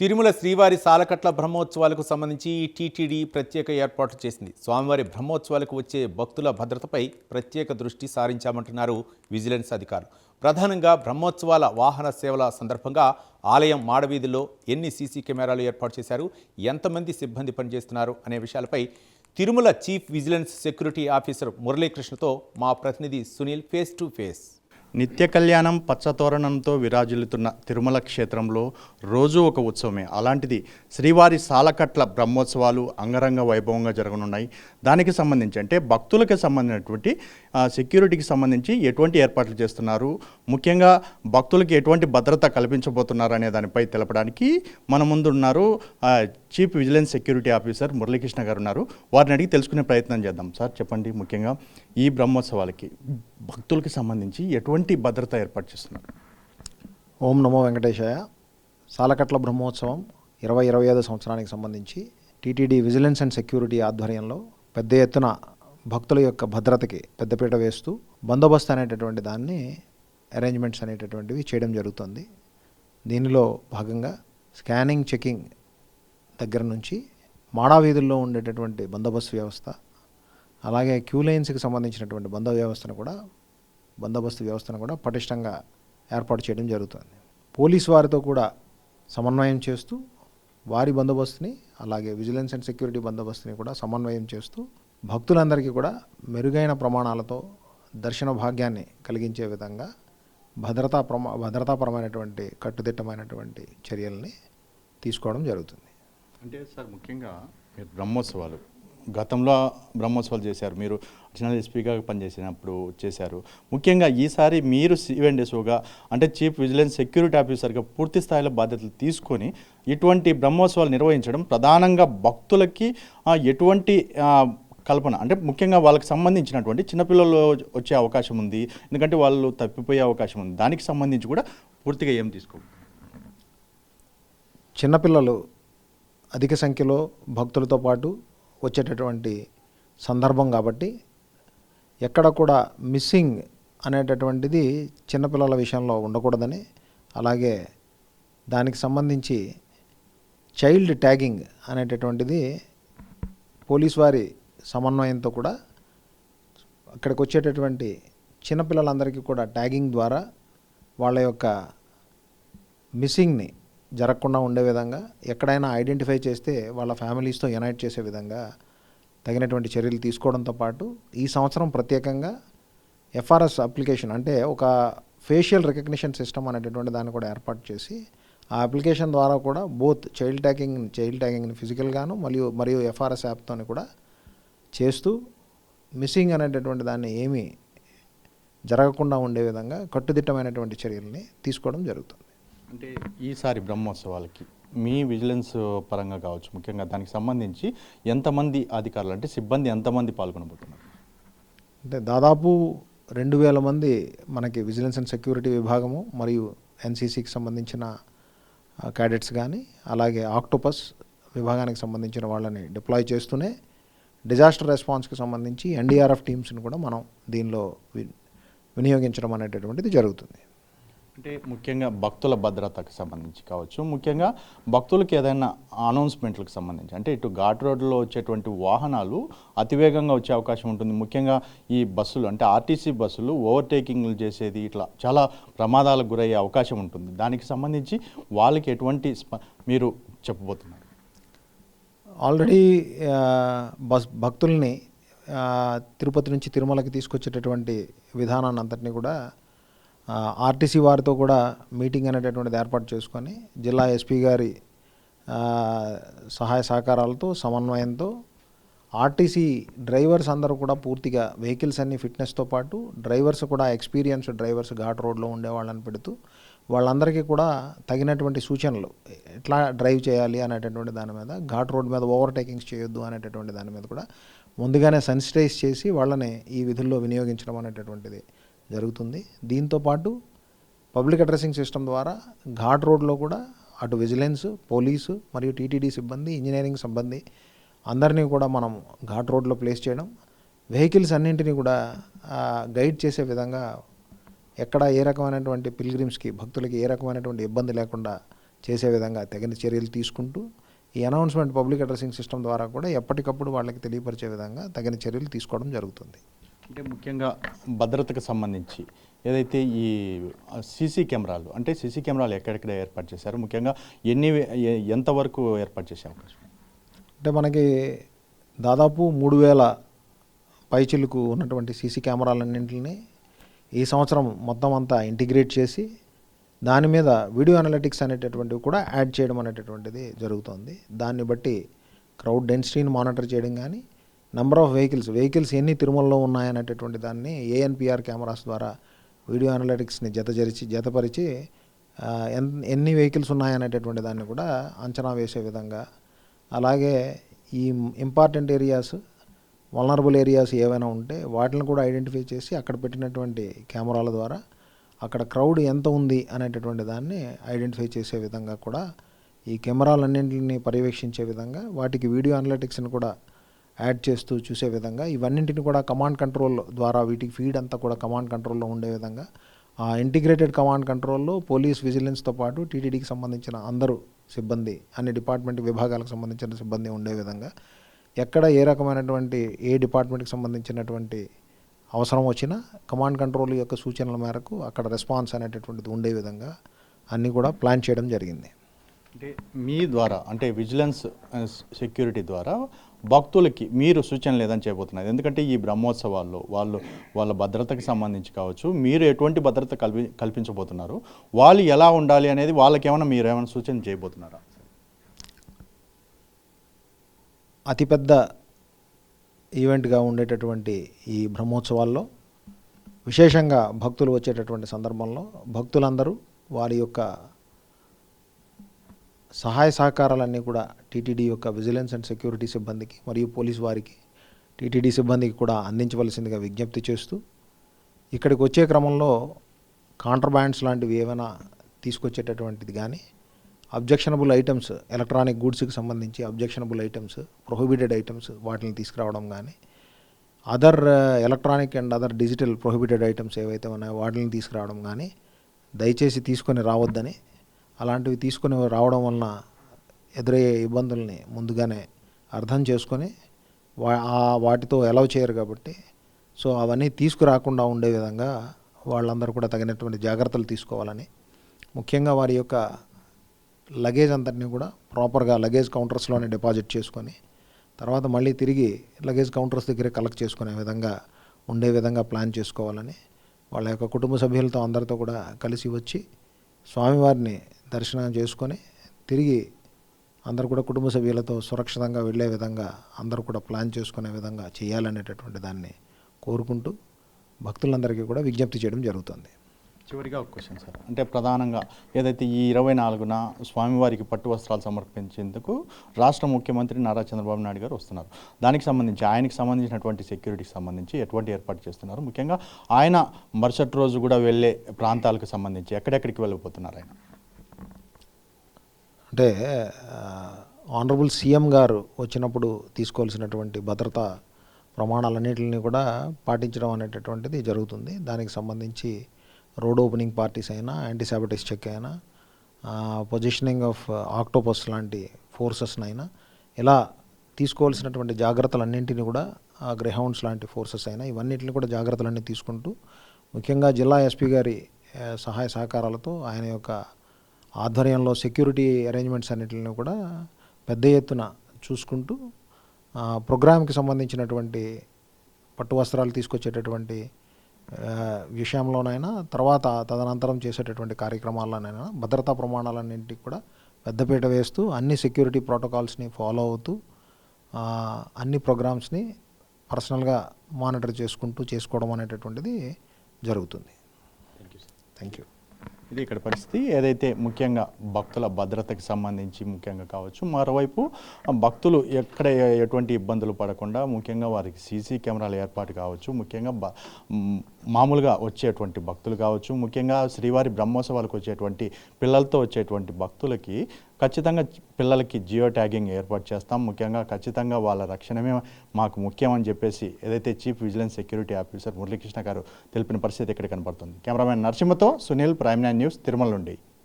తిరుమల శ్రీవారి సాలకట్ల బ్రహ్మోత్సవాలకు సంబంధించి టీటీడీ ప్రత్యేక ఏర్పాట్లు చేసింది. స్వామివారి బ్రహ్మోత్సవాలకు వచ్చే భక్తుల భద్రతపై ప్రత్యేక దృష్టి సారించామంటున్నారు విజిలెన్స్ అధికారులు. ప్రధానంగా బ్రహ్మోత్సవాల వాహన సేవల సందర్భంగా ఆలయం మాడవీధుల్లో ఎన్ని సీసీ కెమెరాలు ఏర్పాటు చేశారు, ఎంతమంది సిబ్బంది పనిచేస్తున్నారు అనే విషయాలపై Tirumala chief vigilance security officer మురళీకృష్ణతో మా ప్రతినిధి సునీల్ ఫేస్ టు ఫేస్. నిత్య కళ్యాణం పచ్చతోరణంతో విరాజిల్లుతున్న తిరుమల క్షేత్రంలో రోజు ఒక ఉత్సవమే. అలాంటిది శ్రీవారి సాలకట్ల బ్రహ్మోత్సవాలు అంగరంగ వైభవంగా జరగనున్నాయి. దానికి సంబంధించి అంటే భక్తులకు సంబంధించినటువంటి సెక్యూరిటీకి సంబంధించి ఎటువంటి ఏర్పాట్లు చేస్తున్నారు, ముఖ్యంగా భక్తులకి ఎటువంటి భద్రత కల్పించబోతున్నారు అనే దానిపై తెలపడానికి మన ముందు ఉన్నారు chief vigilance security officer Muralikrishna గారు ఉన్నారు. వారిని అడిగి తెలుసుకునే ప్రయత్నం చేద్దాం. సార్ చెప్పండి, ముఖ్యంగా ఈ బ్రహ్మోత్సవాలకి భక్తులకి సంబంధించి ఎటువంటి భద్రత ఏర్పాటు చేస్తున్నారు? ఓం నమో వెంకటేశాయ. సాలకట్ల బ్రహ్మోత్సవం 2025 సంవత్సరానికి సంబంధించి టీటీడీ విజిలెన్స్ అండ్ సెక్యూరిటీ ఆధ్వర్యంలో పెద్ద ఎత్తున భక్తుల యొక్క భద్రతకి పెద్దపీట వేస్తూ బందోబస్తు అనేటటువంటి దాన్ని అరేంజ్మెంట్స్ అనేటటువంటివి చేయడం జరుగుతుంది. దీనిలో భాగంగా స్కానింగ్, చెకింగ్ దగ్గర నుంచి మాడా వీధుల్లో ఉండేటటువంటి బందోబస్తు వ్యవస్థ, అలాగే క్యూ లైన్స్కి సంబంధించినటువంటి బందోబస్తు వ్యవస్థను కూడా పటిష్టంగా ఏర్పాటు చేయడం జరుగుతుంది. పోలీసు వారితో కూడా సమన్వయం చేస్తూ వారి బందోబస్తుని, అలాగే విజిలెన్స్ అండ్ సెక్యూరిటీ బందోబస్తుని కూడా సమన్వయం చేస్తూ భక్తులందరికీ కూడా మెరుగైన ప్రమాణాలతో దర్శన భాగ్యాన్ని కలిగించే విధంగా భద్రతాపరమైనటువంటి కట్టుదిట్టమైనటువంటి చర్యల్ని తీసుకోవడం జరుగుతుంది. అంటే సార్, ముఖ్యంగా మీరు బ్రహ్మోత్సవాలు గతంలో బ్రహ్మోత్సవాలు చేశారు, మీరు అడిషనల్ ఎస్పీగా పనిచేసినప్పుడు చేశారు. ముఖ్యంగా ఈసారి మీరు CNSOగా అంటే చీఫ్ విజిలెన్స్ సెక్యూరిటీ ఆఫీసర్గా పూర్తి స్థాయిలో బాధ్యతలు తీసుకొని ఇటువంటి బ్రహ్మోత్సవాలు నిర్వహించడం ప్రధానంగా భక్తులకి ఎటువంటి కల్పన, అంటే ముఖ్యంగా వాళ్ళకి సంబంధించినటువంటి చిన్నపిల్లలు వచ్చే అవకాశం ఉంది, ఎందుకంటే వాళ్ళు తప్పిపోయే అవకాశం ఉంది. దానికి సంబంధించి కూడా పూర్తిగా ఏం తీసుకో చిన్నపిల్లలు అధిక సంఖ్యలో భక్తులతో పాటు వచ్చేటటువంటి సందర్భం కాబట్టి ఎక్కడ కూడా మిస్సింగ్ అనేటటువంటిది చిన్నపిల్లల విషయంలో ఉండకూడదని, అలాగే దానికి సంబంధించి చైల్డ్ ట్యాగింగ్ అనేటటువంటిది పోలీస్ వారి సమన్వయంతో కూడా అక్కడికి వచ్చేటటువంటి చిన్నపిల్లలందరికీ కూడా ట్యాగింగ్ ద్వారా వాళ్ళ యొక్క మిస్సింగ్ని జరగకుండా ఉండే విధంగా, ఎక్కడైనా ఐడెంటిఫై చేస్తే వాళ్ళ ఫ్యామిలీస్తో యునైట్ చేసే విధంగా తగినటువంటి చర్యలు తీసుకోవడంతో పాటు ఈ సంవత్సరం ప్రత్యేకంగా FRS అప్లికేషన్, అంటే ఒక ఫేషియల్ రికగ్నిషన్ సిస్టమ్ అనేటటువంటి దాన్ని కూడా ఏర్పాటు చేసి ఆ అప్లికేషన్ ద్వారా కూడా బోత్ చైల్డ్ ట్యాగింగ్ని ఫిజికల్గాను మరియు FRS యాప్తోని కూడా చేస్తూ మిస్సింగ్ అనేటటువంటి దాన్ని ఏమీ జరగకుండా ఉండే విధంగా కట్టుదిట్టమైనటువంటి చర్యల్ని తీసుకోవడం జరుగుతుంది. అంటే ఈసారి బ్రహ్మోత్సవాలకి మీ విజిలెన్స్ పరంగా కావచ్చు, ముఖ్యంగా దానికి సంబంధించి ఎంతమంది అధికారులు అంటే సిబ్బంది ఎంతమంది పాల్గొనబోతున్నారు? అంటే దాదాపు 2000 మంది మనకి విజిలెన్స్ అండ్ సెక్యూరిటీ విభాగము మరియు NCCకి సంబంధించిన క్యాడెట్స్ కానీ, అలాగే ఆక్టోపస్ విభాగానికి సంబంధించిన వాళ్ళని డిప్లాయ్ చేస్తూనే డిజాస్టర్ రెస్పాన్స్కి సంబంధించి NDRF టీమ్స్ని కూడా మనం దీనిలో వినియోగించడం అనేటటువంటిది జరుగుతుంది. అంటే ముఖ్యంగా భక్తుల భద్రతకు సంబంధించి కావచ్చు, ముఖ్యంగా భక్తులకు ఏదైనా అనౌన్స్మెంట్లకు సంబంధించి, అంటే ఇటు ఘాట్ రోడ్లో వచ్చేటువంటి వాహనాలు అతివేగంగా వచ్చే అవకాశం ఉంటుంది. ముఖ్యంగా ఈ బస్సులు అంటే RTC బస్సులు ఓవర్టేకింగ్లు చేసేది, ఇట్లా చాలా ప్రమాదాలకు గురయ్యే అవకాశం ఉంటుంది. దానికి సంబంధించి వాళ్ళకి ఎటువంటి మీరు చెప్పబోతున్నారు? ఆల్రెడీ భక్తుల్ని తిరుపతి నుంచి తిరుమలకి తీసుకొచ్చేటటువంటి విధానాన్ని అంతటినీ కూడా RTC వారితో కూడా మీటింగ్ అనేటటువంటిది ఏర్పాటు చేసుకొని జిల్లా SP గారి సహాయ సహకారాలతో సమన్వయంతో RTC డ్రైవర్స్ అందరూ కూడా పూర్తిగా వెహికల్స్ అన్ని ఫిట్నెస్తో పాటు డ్రైవర్స్ కూడా ఎక్స్పీరియన్స్డ్ డ్రైవర్స్ ఘాట్ రోడ్లో ఉండే వాళ్ళని పెడుతూ వాళ్ళందరికీ కూడా తగినటువంటి సూచనలు ఎట్లా డ్రైవ్ చేయాలి అనేటటువంటి దాని మీద, ఘాట్ రోడ్ మీద ఓవర్టేకింగ్స్ చేయొద్దు అనేటటువంటి దాని మీద కూడా ముందుగానే సెన్సిటైజ్ చేసి వాళ్ళని ఈ విధుల్లో వినియోగించడం అనేటటువంటిది జరుగుతుంది. దీంతోపాటు పబ్లిక్ అడ్రసింగ్ సిస్టమ్ ద్వారా ఘాట్ రోడ్లో కూడా అటు విజిలెన్స్, పోలీసు మరియు TTD సిబ్బంది, ఇంజనీరింగ్ సిబ్బంది అందరినీ కూడా మనం ఘాట్ రోడ్లో ప్లేస్ చేయడం, వెహికల్స్ అన్నింటినీ కూడా గైడ్ చేసే విధంగా ఎక్కడ ఏ రకమైనటువంటి పిల్గ్రిమ్స్కి, భక్తులకి ఏ రకమైనటువంటి ఇబ్బంది లేకుండా చేసే విధంగా తగిన చర్యలు తీసుకుంటూ ఈ అనౌన్స్మెంట్ పబ్లిక్ అడ్రసింగ్ సిస్టమ్ ద్వారా కూడా ఎప్పటికప్పుడు వాళ్ళకి తెలియపరిచే విధంగా తగిన చర్యలు తీసుకోవడం జరుగుతుంది. అంటే ముఖ్యంగా భద్రతకు సంబంధించి ఏదైతే ఈ సీసీ కెమెరాలు అంటే సీసీ కెమెరాలు ఎక్కడెక్కడ ఏర్పాటు చేశారు, ముఖ్యంగా ఎంతవరకు ఏర్పాటు చేసే అవకాశం? అంటే మనకి దాదాపు 3000 పైచిలకు ఉన్నటువంటి సీసీ కెమెరాలన్నింటినీ ఈ సంవత్సరం మొత్తం అంతా ఇంటిగ్రేట్ చేసి దాని మీద వీడియో అనలిటిక్స్ అనేటటువంటివి కూడా యాడ్ చేయడం అనేటటువంటిది జరుగుతుంది. దాన్ని బట్టి క్రౌడ్ డెన్సిటీని మానిటర్ చేయడం కానీ, నెంబర్ ఆఫ్ వెహికల్స్ ఎన్ని తిరుమలలో ఉన్నాయనేటటువంటి దాన్ని ఏఎన్పిఆర్ కెమెరాస్ ద్వారా వీడియో అనలిటిక్స్ని జతపరిచి ఎన్ని వెహికల్స్ ఉన్నాయనేటటువంటి దాన్ని కూడా అంచనా వేసే విధంగా, అలాగే ఈ ఇంపార్టెంట్ ఏరియాస్ వల్నరబుల్ ఏరియాస్ ఏవైనా ఉంటే వాటిని కూడా ఐడెంటిఫై చేసి అక్కడ పెట్టినటువంటి కెమెరాల ద్వారా అక్కడ క్రౌడ్ ఎంత ఉంది అనేటటువంటి దాన్ని ఐడెంటిఫై చేసే విధంగా కూడా ఈ కెమెరాలన్నింటిని పర్యవేక్షించే విధంగా వాటికి వీడియో అనలిటిక్స్ని కూడా యాడ్ చేస్తూ చూసే విధంగా ఇవన్నింటిని కూడా కమాండ్ కంట్రోల్ ద్వారా వీటికి ఫీడ్ అంతా కూడా కమాండ్ కంట్రోల్లో ఉండే విధంగా ఆ ఇంటిగ్రేటెడ్ కమాండ్ కంట్రోల్లో పోలీస్ విజిలెన్స్తో పాటు టీటీడీకి సంబంధించిన అందరూ సిబ్బంది, అన్ని డిపార్ట్మెంట్ విభాగాలకు సంబంధించిన సిబ్బంది ఉండే విధంగా ఎక్కడ ఏ రకమైనటువంటి ఏ డిపార్ట్మెంట్కి సంబంధించినటువంటి అవసరం వచ్చినా కమాండ్ కంట్రోల్ యొక్క సూచనల మేరకు అక్కడ రెస్పాన్స్ అనేటటువంటిది ఉండే విధంగా అన్నీ కూడా ప్లాన్ చేయడం జరిగింది. అంటే మీ ద్వారా అంటే విజిలెన్స్ సెక్యూరిటీ ద్వారా భక్తులకి మీరు సూచనలు ఏదని చేయబోతున్నారు? ఎందుకంటే ఈ బ్రహ్మోత్సవాల్లో వాళ్ళ భద్రతకు సంబంధించి కావచ్చు, మీరు ఎటువంటి భద్రత కల్పించబోతున్నారు, వాళ్ళు ఎలా ఉండాలి అనేది వాళ్ళకి మీరు ఏమైనా సూచన చేయబోతున్నారా? అతిపెద్ద ఈవెంట్గా ఉండేటటువంటి ఈ బ్రహ్మోత్సవాల్లో విశేషంగా భక్తులు వచ్చేటటువంటి సందర్భంలో భక్తులందరూ వారి యొక్క సహాయ సహకారాలన్నీ కూడా టీటీడీ యొక్క విజిలెన్స్ అండ్ సెక్యూరిటీ సిబ్బందికి మరియు పోలీసు వారికి, టీటీడీ సిబ్బందికి కూడా అందించవలసిందిగా విజ్ఞప్తి చేస్తూ, ఇక్కడికి వచ్చే క్రమంలో కాంట్రబ్యాండ్స్ లాంటివి ఏమైనా తీసుకొచ్చేటటువంటిది కానీ, అబ్జెక్షనబుల్ ఐటమ్స్ ఎలక్ట్రానిక్ గూడ్స్కి సంబంధించి అబ్జెక్షనబుల్ ఐటమ్స్, ప్రొహిబిటెడ్ ఐటమ్స్ వాటిని తీసుకురావడం కానీ, other electronic and other digital prohibited items ఏవైతే ఉన్నాయో వాటిని తీసుకురావడం కానీ దయచేసి తీసుకొని రావద్దని, అలాంటివి తీసుకొని రావడం వలన ఎదురయ్యే ఇబ్బందుల్ని ముందుగానే అర్థం చేసుకొని వాటితో అలౌ చేయరు కాబట్టి సో అవన్నీ తీసుకురాకుండా ఉండే విధంగా వాళ్ళందరూ కూడా తగినటువంటి జాగ్రత్తలు తీసుకోవాలని, ముఖ్యంగా వారి యొక్క లగేజ్ అంతటినీ కూడా ప్రాపర్గా లగేజ్ కౌంటర్స్లోనే డిపాజిట్ చేసుకొని తర్వాత మళ్ళీ తిరిగి లగేజ్ కౌంటర్స్ దగ్గరే కలెక్ట్ చేసుకునే విధంగా ఉండే విధంగా ప్లాన్ చేసుకోవాలని, వాళ్ళ యొక్క కుటుంబ సభ్యులతో అందరితో కూడా కలిసి వచ్చి స్వామివారిని దర్శనం చేసుకొని తిరిగి అందరూ కూడా కుటుంబ సభ్యులతో సురక్షితంగా వెళ్ళే విధంగా అందరూ కూడా ప్లాన్ చేసుకునే విధంగా చేయాలనేటటువంటి దాన్ని కోరుకుంటూ భక్తులందరికీ కూడా విజ్ఞప్తి చేయడం జరుగుతుంది. చివరిగా ఒక క్వశ్చన్ సార్, అంటే ప్రధానంగా ఏదైతే ఈ 24న స్వామివారికి పట్టు వస్త్రాలు సమర్పించేందుకు రాష్ట్ర ముఖ్యమంత్రి నారా చంద్రబాబు నాయుడు గారు వస్తున్నారు, దానికి సంబంధించి ఆయనకి సంబంధించినటువంటి సెక్యూరిటీకి సంబంధించి ఎటువంటి ఏర్పాటు చేస్తున్నారు, ముఖ్యంగా ఆయన మరుసటి రోజు కూడా వెళ్ళే ప్రాంతాలకు సంబంధించి ఎక్కడెక్కడికి వెళ్ళిపోతున్నారు ఆయన? అంటే ఆనరబుల్ సీఎం గారు వచ్చినప్పుడు తీసుకోవాల్సినటువంటి భద్రతా ప్రమాణాలన్నింటినీ కూడా పాటించడం అనేటటువంటిది జరుగుతుంది. దానికి సంబంధించి రోడ్ ఓపెనింగ్ పార్టీస్ అయినా, యాంటీ సాబటేజ్ చెక్ అయినా, పొజిషనింగ్ ఆఫ్ ఆక్టోపస్ లాంటి ఫోర్సెస్నైనా ఇలా తీసుకోవాల్సినటువంటి జాగ్రత్తలన్నింటినీ కూడా గ్రేహౌండ్స్ లాంటి ఫోర్సెస్ అయినా ఇవన్నింటిని కూడా జాగ్రత్తలన్నీ తీసుకుంటూ ముఖ్యంగా జిల్లా ఎస్పీ గారి సహాయ సహకారాలతో ఆయన యొక్క ఆధ్వర్యంలో సెక్యూరిటీ అరేంజ్మెంట్స్ అన్నింటిని కూడా పెద్ద ఎత్తున చూసుకుంటూ ప్రోగ్రామ్కి సంబంధించినటువంటి పట్టు వస్త్రాలు తీసుకొచ్చేటటువంటి విషయంలోనైనా తర్వాత తదనంతరం చేసేటటువంటి కార్యక్రమాల్లోనైనా భద్రతా ప్రమాణాలన్నింటికి కూడా పెద్దపీట వేస్తూ అన్ని సెక్యూరిటీ ప్రోటోకాల్స్ని ఫాలో అవుతూ అన్ని ప్రోగ్రామ్స్ని పర్సనల్గా మానిటర్ చేసుకోవడం అనేటటువంటిది జరుగుతుంది. Thank you. ఇది ఇక్కడ పరిస్థితి. ఏదైతే ముఖ్యంగా భక్తుల భద్రతకి సంబంధించి ముఖ్యంగా కావచ్చు, మరోవైపు భక్తులు ఎక్కడ ఎటువంటి ఇబ్బందులు పడకుండా ముఖ్యంగా వారికి సీసీ కెమెరాల ఏర్పాటు కావచ్చు, ముఖ్యంగా మామూలుగా వచ్చేటువంటి భక్తులు కావచ్చు, ముఖ్యంగా శ్రీవారి బ్రహ్మోత్సవాలకు వచ్చేటువంటి పిల్లలతో వచ్చేటువంటి భక్తులకి ఖచ్చితంగా పిల్లలకి జియో ట్యాగింగ్ ఏర్పాటు చేస్తాం, ముఖ్యంగా ఖచ్చితంగా వాళ్ళ రక్షణమే మాకు ముఖ్యం అని చెప్పేసి ఏదైతే chief vigilance security officer Muralikrishna గారు తెలిపిన పరిస్థితి ఇక్కడ కనపడుతుంది. కెమెరామెన్ నరసింహతో సునీల్, ప్రైమ్9 న్యూస్, తిరుమల నుండి.